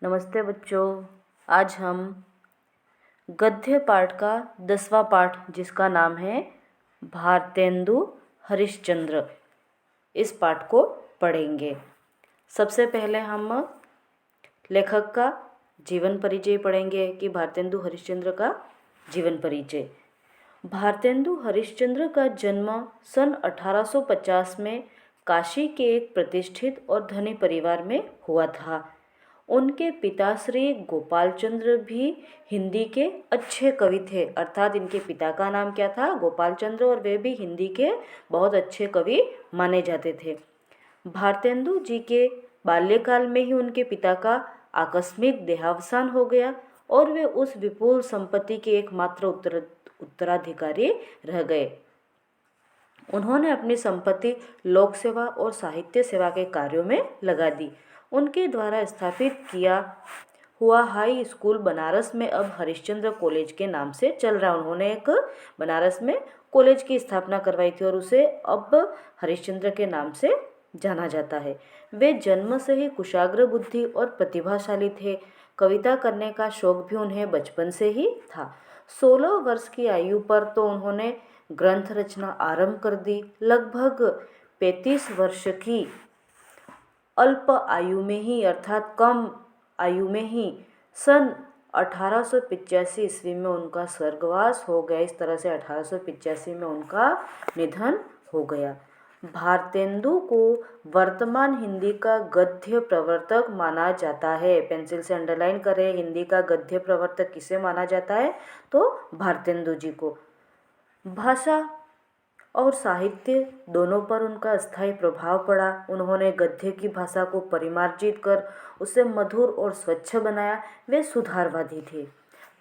नमस्ते बच्चों। आज हम गद्य पाठ का 10वां पाठ जिसका नाम है भारतेंदु हरिश्चंद्र, इस पाठ को पढ़ेंगे। सबसे पहले हम लेखक का जीवन परिचय पढ़ेंगे कि भारतेंदु हरिश्चंद्र का जीवन परिचय। भारतेंदु हरिश्चंद्र का जन्म सन 1850 में काशी के एक प्रतिष्ठित और धनी परिवार में हुआ था। उनके पिता श्री गोपाल चंद्र भी हिंदी के अच्छे कवि थे, अर्थात इनके पिता का नाम क्या था? गोपाल चंद्र, और वे भी हिंदी के बहुत अच्छे कवि माने जाते थे। भारतेंदु जी के बाल्यकाल में ही उनके पिता का आकस्मिक देहावसान हो गया और वे उस विपुल संपत्ति के एकमात्र उत्तराधिकारी रह गए। उन्होंने अपनी संपत्ति लोक सेवा और साहित्य सेवा के कार्यों में लगा दी। उनके द्वारा स्थापित किया हुआ हाई स्कूल बनारस में अब हरिश्चंद्र कॉलेज के नाम से चल रहा है। उन्होंने एक बनारस में कॉलेज की स्थापना करवाई थी और उसे अब हरिश्चंद्र के नाम से जाना जाता है। वे जन्म से ही कुशाग्र बुद्धि और प्रतिभाशाली थे। कविता करने का शौक भी उन्हें बचपन से ही था। 16 वर्ष की आयु पर तो उन्होंने ग्रंथ रचना आरंभ कर दी। लगभग 35 वर्ष की अल्प आयु में ही, अर्थात कम आयु में ही, सन 1885 ईस्वी में उनका स्वर्गवास हो गया। इस तरह से 1885 में उनका निधन हो गया। भारतेंदु को वर्तमान हिंदी का गद्य प्रवर्तक माना जाता है। पेंसिल से अंडरलाइन करें, हिंदी का गद्य प्रवर्तक किसे माना जाता है? तो भारतेंदु जी को। भाषा और साहित्य दोनों पर उनका स्थायी प्रभाव पड़ा। उन्होंने गद्य की भाषा को परिमार्जित कर उसे मधुर और स्वच्छ बनाया। वे सुधारवादी थे।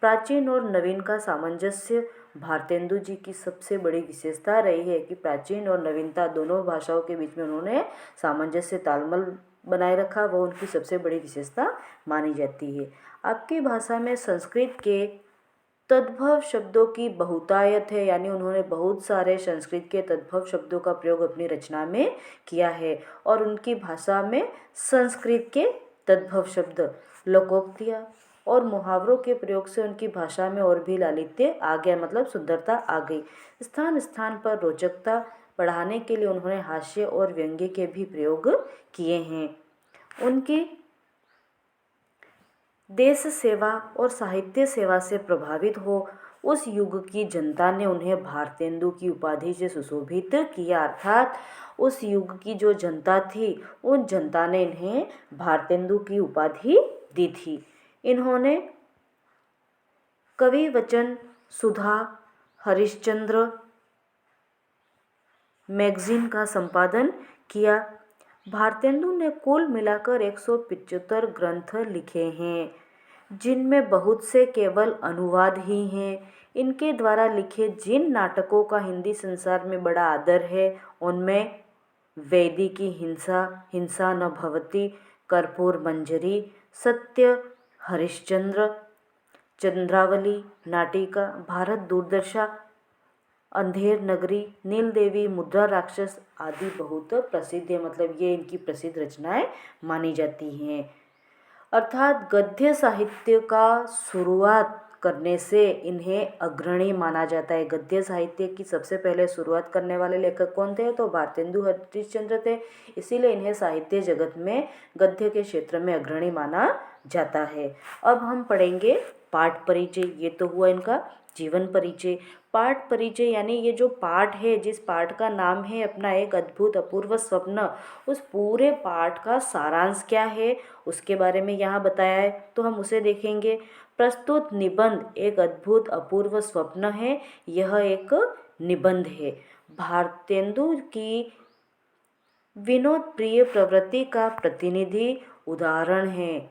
प्राचीन और नवीन का सामंजस्य भारतेंदु जी की सबसे बड़ी विशेषता रही है कि प्राचीन और नवीनता दोनों भाषाओं के बीच में उन्होंने सामंजस्य तालमेल बनाए रखा। वो उनकी सबसे बड़ी विशेषता मानी जाती है। आपकी भाषा में संस्कृत के तद्भव शब्दों की बहुतायत है, यानी उन्होंने बहुत सारे संस्कृत के तद्भव शब्दों का प्रयोग अपनी रचना में किया है और उनकी भाषा में संस्कृत के तद्भव शब्द, लोकोक्तियाँ और मुहावरों के प्रयोग से उनकी भाषा में और भी लालित्य आ गया, मतलब सुंदरता आ गई। स्थान स्थान पर रोचकता बढ़ाने के लिए उन्होंने हास्य और व्यंग्य के भी प्रयोग किए हैं। उनकी देश सेवा और साहित्य सेवा से प्रभावित हो उस युग की जनता ने उन्हें भारतेंदु की उपाधि से सुशोभित किया, अर्थात उस युग की जो जनता थी उन जनता ने इन्हें भारतेंदु की उपाधि दी थी। इन्होंने कवि वचन सुधा, हरिश्चंद्र मैगजीन का संपादन किया। भारतेंदु ने कुल मिलाकर 175 ग्रंथ लिखे हैं, जिनमें बहुत से केवल अनुवाद ही हैं। इनके द्वारा लिखे जिन नाटकों का हिंदी संसार में बड़ा आदर है उनमें वैदी की हिंसा, हिंसा न भवती, कर्पूर मंजरी, सत्य हरिश्चंद्र, चंद्रावली, नाटिका, भारत दूरदर्शा, अंधेर नगरी, नील देवी, मुद्रा राक्षस आदि बहुत प्रसिद्ध है। मतलब ये इनकी प्रसिद्ध रचनाएं मानी जाती हैं। अर्थात गद्य साहित्य का शुरुआत करने से इन्हें अग्रणी माना जाता है। गद्य साहित्य की सबसे पहले शुरुआत करने वाले लेखक कौन थे? तो भारतेंदु हरिश्चंद्र थे। इसीलिए इन्हें साहित्य जगत में गद्य के क्षेत्र में अग्रणी माना जाता है। अब हम पढ़ेंगे पाठ परिचय। ये तो हुआ इनका जीवन परिचय। पाठ परिचय यानी ये जो पाठ है, जिस पाठ का नाम है अपना एक अद्भुत अपूर्व स्वप्न, उस पूरे पाठ का सारांश क्या है उसके बारे में यहाँ बताया है, तो हम उसे देखेंगे। प्रस्तुत निबंध एक अद्भुत अपूर्व स्वप्न है। यह एक निबंध है। भारतेंदु की विनोद प्रिय प्रवृत्ति का प्रतिनिधि उदाहरण है।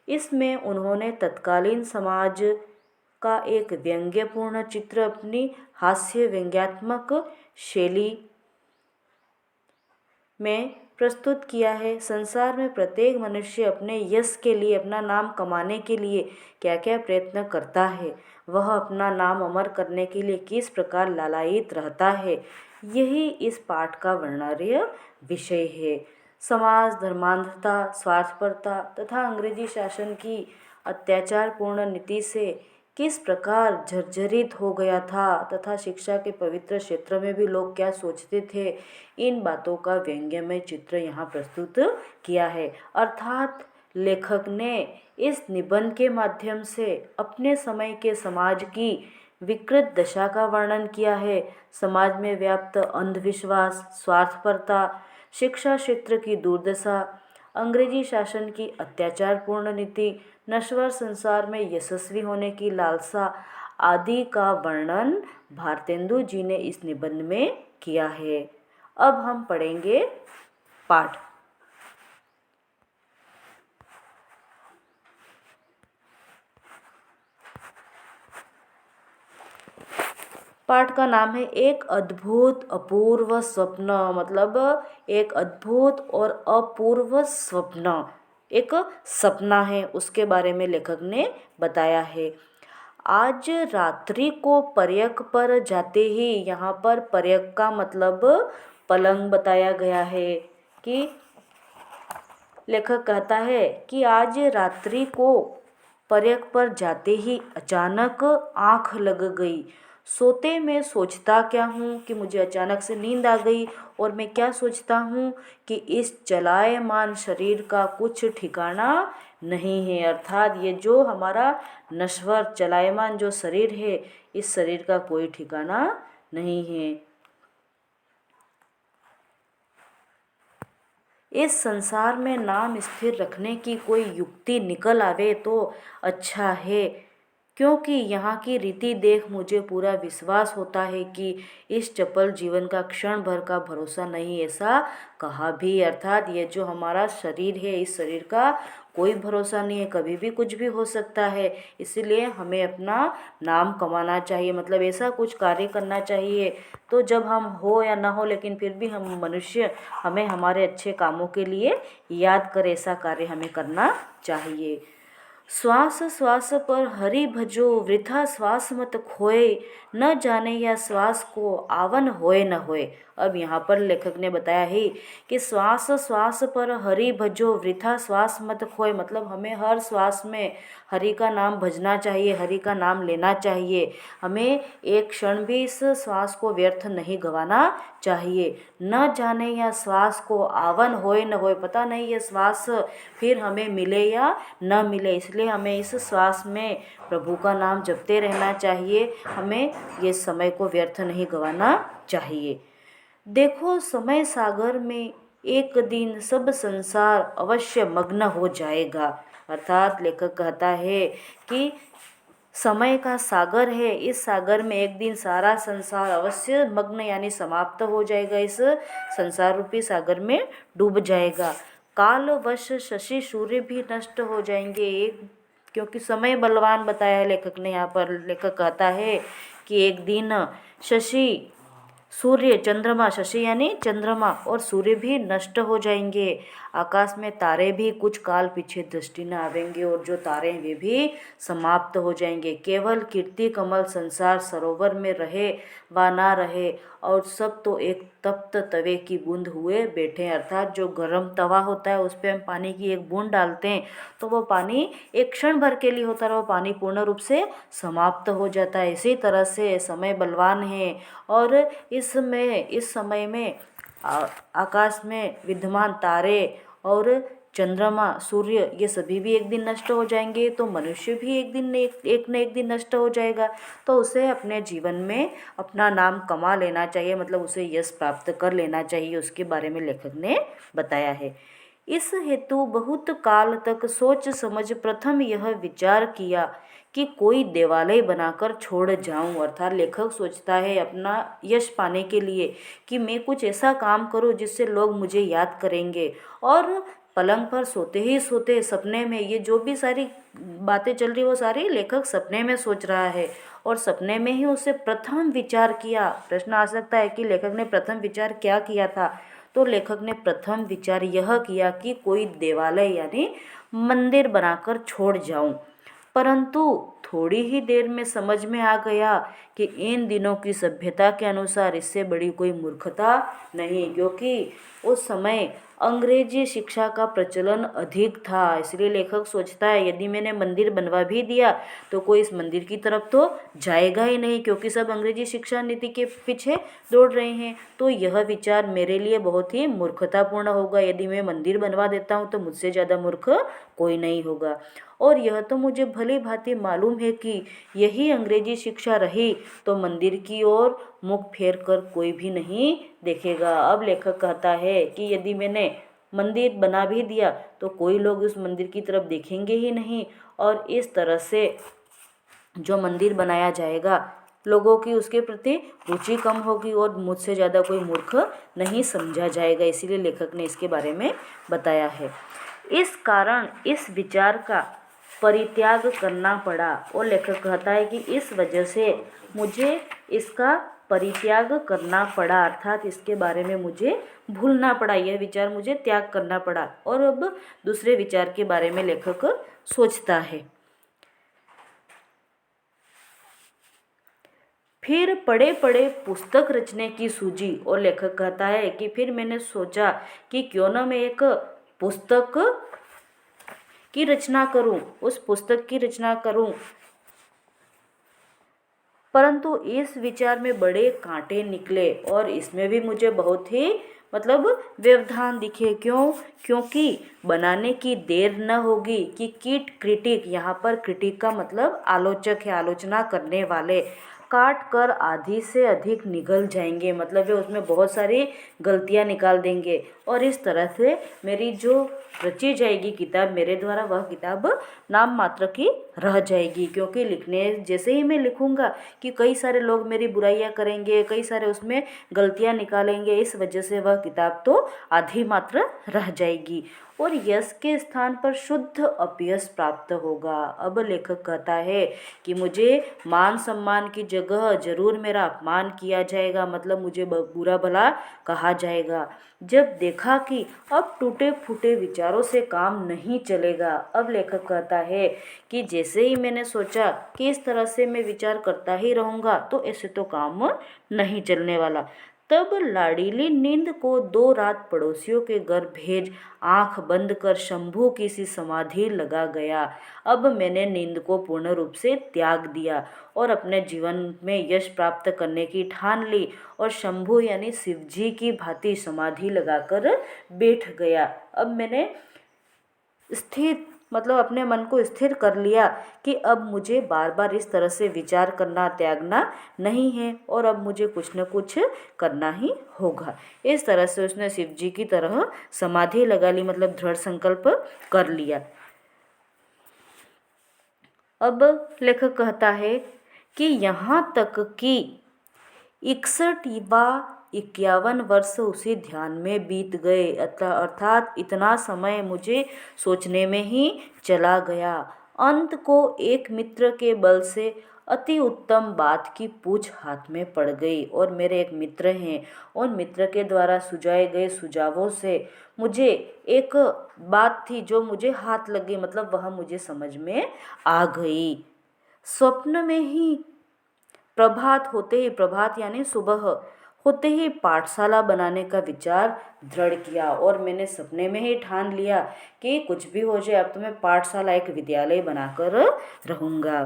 इसमें उन्होंने तत्कालीन समाज का एक व्यंग्यपूर्ण चित्र अपनी हास्य व्यंग्यात्मक शैली में प्रस्तुत किया है। संसार में प्रत्येक मनुष्य अपने यश के लिए, अपना नाम कमाने के लिए क्या क्या प्रयत्न करता है, वह अपना नाम अमर करने के लिए किस प्रकार लालायित रहता है, यही इस पाठ का वर्णनीय विषय है। समाज, धर्मांधता, स्वार्थपरता तथा अंग्रेजी शासन की अत्याचारपूर्ण नीति से किस प्रकार जर्जरित हो गया था तथा शिक्षा के पवित्र क्षेत्र में भी लोग क्या सोचते थे, इन बातों का व्यंग्यमय चित्र यहाँ प्रस्तुत किया है। अर्थात लेखक ने इस निबंध के माध्यम से अपने समय के समाज की विकृत दशा का वर्णन किया है। समाज में व्याप्त अंधविश्वास, स्वार्थपरता, शिक्षा क्षेत्र की दुर्दशा, अंग्रेजी शासन की अत्याचारपूर्ण नीति, नश्वर संसार में यशस्वी होने की लालसा आदि का वर्णन भारतेंदु जी ने इस निबंध में किया है। अब हम पढ़ेंगे पाठ। पाठ का नाम है एक अद्भुत अपूर्व स्वप्न। मतलब एक अद्भुत और अपूर्व स्वप्न, एक सपना है, उसके बारे में लेखक ने बताया है। आज रात्रि को पर्यक पर जाते ही, यहाँ पर पर्यक का मतलब पलंग बताया गया है कि लेखक कहता है कि आज रात्रि को पर्यक पर जाते ही अचानक आँख लग गई। सोते में सोचता क्या हूँ कि मुझे अचानक से नींद आ गई और मैं क्या सोचता हूँ कि इस चलायमान शरीर का कुछ ठिकाना नहीं है। अर्थात ये जो हमारा नश्वर चलायमान जो शरीर है, इस शरीर का कोई ठिकाना नहीं है। इस संसार में नाम स्थिर रखने की कोई युक्ति निकल आवे तो अच्छा है, क्योंकि यहाँ की रीति देख मुझे पूरा विश्वास होता है कि इस चपल जीवन का क्षण भर का भरोसा नहीं। ऐसा कहा भी। अर्थात ये जो हमारा शरीर है, इस शरीर का कोई भरोसा नहीं है, कभी भी कुछ भी हो सकता है। इसीलिए हमें अपना नाम कमाना चाहिए, मतलब ऐसा कुछ कार्य करना चाहिए तो जब हम हो या ना हो, लेकिन फिर भी हम मनुष्य, हमें हमारे अच्छे कामों के लिए याद कर ऐसा कार्य हमें करना चाहिए। श्वास श्वास पर हरि भजो, वृथा श्वास मत खोए, न जाने या श्वास को आवन होए न होए। अब यहाँ पर लेखक ने बताया है कि श्वास श्वास पर हरि भजो, वृथा श्वास मत खोए। मतलब हमें हर श्वास में हरि का नाम भजना चाहिए, हरि का नाम लेना चाहिए। हमें एक क्षण भी इस श्वास को व्यर्थ नहीं गंवाना चाहिए। न जाने या श्वास को आवन होए न होए, पता नहीं ये श्वास फिर हमें मिले या न मिले, इसलिए हमें इस श्वास में प्रभु का नाम जपते रहना चाहिए। हमें ये समय को व्यर्थ नहीं गंवाना चाहिए। देखो समय सागर में एक दिन सब संसार अवश्य मग्न हो जाएगा। अर्थात लेखक कहता है कि समय का सागर है, इस सागर में एक दिन सारा संसार अवश्य मग्न यानी समाप्त हो जाएगा, इस संसार रूपी सागर में डूब जाएगा। कालवश शशि सूर्य भी नष्ट हो जाएंगे, एक क्योंकि समय बलवान बताया है लेखक ने। यहाँ पर लेखक कहता है कि एक दिन शशि, सूर्य, चंद्रमा, शशि यानी चंद्रमा और सूर्य भी नष्ट हो जाएंगे। आकाश में तारे भी कुछ काल पीछे दृष्टि न आवेंगे और जो तारे हैं वे भी समाप्त हो जाएंगे। केवल कीर्ति कमल संसार सरोवर में रहे व ना रहे, और सब तो एक तप्त तवे की बूंद हुए बैठे। अर्थात जो गर्म तवा होता है उस पर हम पानी की एक बूंद डालते हैं तो वो पानी एक क्षण भर के लिए होता है, वो पानी पूर्ण रूप से समाप्त हो जाता है। इसी तरह से समय बलवान है और इस समय में आकाश में विद्यमान तारे और चंद्रमा, सूर्य, ये सभी भी एक दिन नष्ट हो जाएंगे, तो मनुष्य भी एक न एक दिन नष्ट हो जाएगा। तो उसे अपने जीवन में अपना नाम कमा लेना चाहिए, मतलब उसे यश प्राप्त कर लेना चाहिए। उसके बारे में लेखक ने बताया है। इस हेतु बहुत काल तक सोच समझ प्रथम यह विचार किया कि कोई देवालय बनाकर छोड़ जाऊं। अर्थात लेखक सोचता है अपना यश पाने के लिए कि मैं कुछ ऐसा काम करूं जिससे लोग मुझे याद करेंगे। और पलंग पर सोते ही सोते सपने में ये जो भी सारी बातें चल रही वो सारी लेखक सपने में सोच रहा है और सपने में ही उसे प्रथम विचार किया। प्रश्न आ सकता है कि लेखक ने प्रथम विचार क्या किया था, तो लेखक ने प्रथम विचार यह किया कि कोई देवालय यानी मंदिर बनाकर छोड़ जाऊं। परंतु थोड़ी ही देर में समझ में आ गया कि इन दिनों की सभ्यता के अनुसार इससे बड़ी कोई मूर्खता नहीं, क्योंकि उस समय अंग्रेजी शिक्षा का प्रचलन अधिक था, इसलिए लेखक सोचता है यदि मैंने मंदिर बनवा भी दिया तो कोई इस मंदिर की तरफ तो जाएगा ही नहीं, क्योंकि सब अंग्रेजी शिक्षा नीति के पीछे दौड़ रहे हैं। तो यह विचार मेरे लिए बहुत ही मूर्खतापूर्ण होगा। यदि मैं मंदिर बनवा देता हूँ तो मुझसे ज़्यादा मूर्ख कोई नहीं होगा। और यह तो मुझे भली भांति मालूम है कि यही अंग्रेजी शिक्षा रही तो मंदिर की ओर मुख फेर कर कोई भी नहीं देखेगा। अब लेखक कहता है कि यदि मैंने मंदिर बना भी दिया तो कोई लोग उस मंदिर की तरफ देखेंगे ही नहीं, और इस तरह से जो मंदिर बनाया जाएगा लोगों की उसके प्रति रुचि कम होगी और मुझसे ज़्यादा कोई मूर्ख नहीं समझा जाएगा। इसीलिए लेखक ने इसके बारे में बताया है। इस कारण इस विचार का परित्याग करना पड़ा, और लेखक कहता है कि इस वजह से मुझे इसका परित्याग करना पड़ा, अर्थात इसके बारे में मुझे भूलना पड़ा, यह विचार मुझे त्याग करना पड़ा। और अब दूसरे विचार के बारे में लेखक सोचता है। फिर पड़े पड़े पुस्तक रचने की सूझी, और लेखक कहता है कि फिर मैंने सोचा कि क्यों न मैं एक पुस्तक की रचना करूं, उस पुस्तक की रचना करूं। परंतु इस विचार में बड़े कांटे निकले और इसमें भी मुझे बहुत ही व्यवधान दिखे। क्यों? क्योंकि बनाने की देर न होगी कि कीट क्रिटिक, यहाँ पर क्रिटिक का मतलब आलोचक है, आलोचना करने वाले, काट कर आधी से अधिक निगल जाएंगे, मतलब वे उसमें बहुत सारी गलतियाँ निकाल देंगे। और इस तरह से मेरी जो रची जाएगी किताब मेरे द्वारा, वह किताब नाम मात्र की रह जाएगी। क्योंकि लिखने जैसे ही मैं लिखूंगा कि कई सारे लोग मेरी बुराइयां करेंगे, कई सारे उसमें गलतियां निकालेंगे, इस वजह से वह किताब तो आधी मात्र रह जाएगी और यश के स्थान पर शुद्ध अपयश प्राप्त होगा। अब लेखक कहता है कि मुझे मान सम्मान की जगह जरूर मेरा अपमान किया जाएगा, मतलब मुझे बुरा भला कहा जाएगा। जब देखा कि अब टूटे फूटे विचारों से काम नहीं चलेगा, अब लेखक कहता है कि जैसे ही मैंने सोचा कि इस तरह से मैं विचार करता ही रहूँगा तो ऐसे तो काम नहीं चलने वाला, तब लाडीली नींद को 2 रात पड़ोसियों के घर भेज आंख बंद कर शंभू की सी समाधि लगा गया। अब मैंने नींद को पूर्ण रूप से त्याग दिया और अपने जीवन में यश प्राप्त करने की ठान ली और शंभू यानी शिवजी की भांति समाधि लगाकर बैठ गया। अब मैंने स्थिर अपने मन को स्थिर कर लिया कि अब मुझे बार बार इस तरह से विचार करना त्यागना नहीं है और अब मुझे कुछ न कुछ करना ही होगा। इस तरह से उसने शिव जी की तरह समाधि लगा ली, मतलब दृढ़ संकल्प कर लिया। अब लेखक कहता है कि यहाँ तक कि 61 व 51 वर्ष उसी ध्यान में बीत गए, अर्थात इतना समय मुझे सोचने में ही चला गया। अंत को एक मित्र के बल से अति उत्तम बात की पूछ हाथ में पड़ गई और मेरे एक मित्र हैं, उन मित्र के द्वारा सुझाए गए सुझावों से मुझे एक बात थी जो मुझे हाथ लग गई, मतलब वह मुझे समझ में आ गई। स्वप्न में ही प्रभात होते ही, प्रभात यानी सुबह होते ही पाठशाला बनाने का विचार दृढ़ किया और मैंने सपने में ही ठान लिया कि कुछ भी हो जाए अब तो मैं पाठशाला एक विद्यालय बनाकर रहूँगा।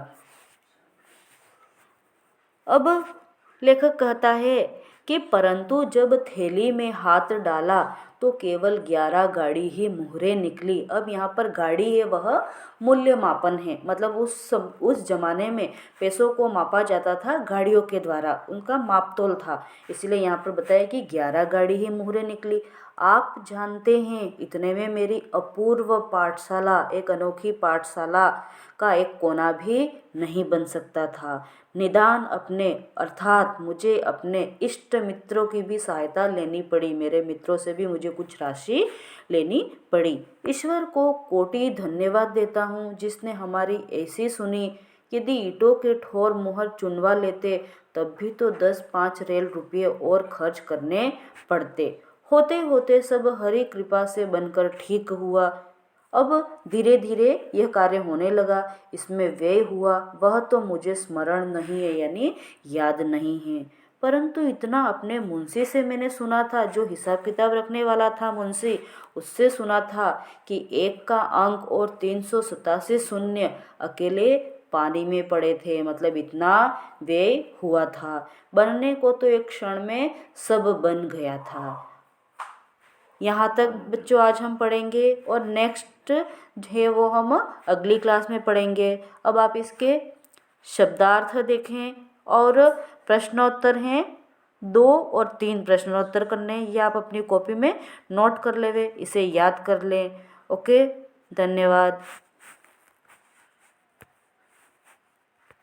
अब लेखक कहता है कि परंतु जब थैली में हाथ डाला तो केवल 11 गाड़ी ही मुहरे निकली। अब यहाँ पर गाड़ी है वह मूल्य मापन है, मतलब उस जमाने में पैसों को मापा जाता था गाड़ियों के द्वारा, उनका मापतोल था, इसलिए यहाँ पर बताया कि 11 गाड़ी ही मुहरे निकली। आप जानते हैं इतने में मेरी अपूर्व पाठशाला, एक अनोखी पाठशाला का एक कोना भी नहीं बन सकता था। निदान अपने अर्थात मुझे अपने इष्ट मित्रों की भी सहायता लेनी पड़ी, मेरे मित्रों से भी मुझे कुछ राशि लेनी पड़ी। ईश्वर को कोटि धन्यवाद देता हूँ जिसने हमारी ऐसी सुनी। यदि ईंटों के ठोर मुहर चुनवा लेते तब भी तो 10-5 रेल रुपये और खर्च करने पड़ते। होते होते सब हरि कृपा से बनकर ठीक हुआ। अब धीरे धीरे यह कार्य होने लगा, इसमें व्यय हुआ वह तो मुझे स्मरण नहीं है, यानी याद नहीं है। परंतु इतना अपने मुंशी से मैंने सुना था, जो हिसाब किताब रखने वाला था मुंशी, उससे सुना था कि 1 का अंक और 387 शून्य अकेले पानी में पड़े थे, मतलब इतना व्यय हुआ था। बनने को तो एक क्षण में सब बन गया था। यहाँ तक बच्चों आज हम पढ़ेंगे और नेक्स्ट है वो हम अगली क्लास में पढ़ेंगे। अब आप इसके शब्दार्थ देखें और प्रश्नोत्तर हैं 2 और 3 प्रश्नोत्तर करने हैं। ये आप अपनी कॉपी में नोट कर लेवे, इसे याद कर लें। ओके, धन्यवाद।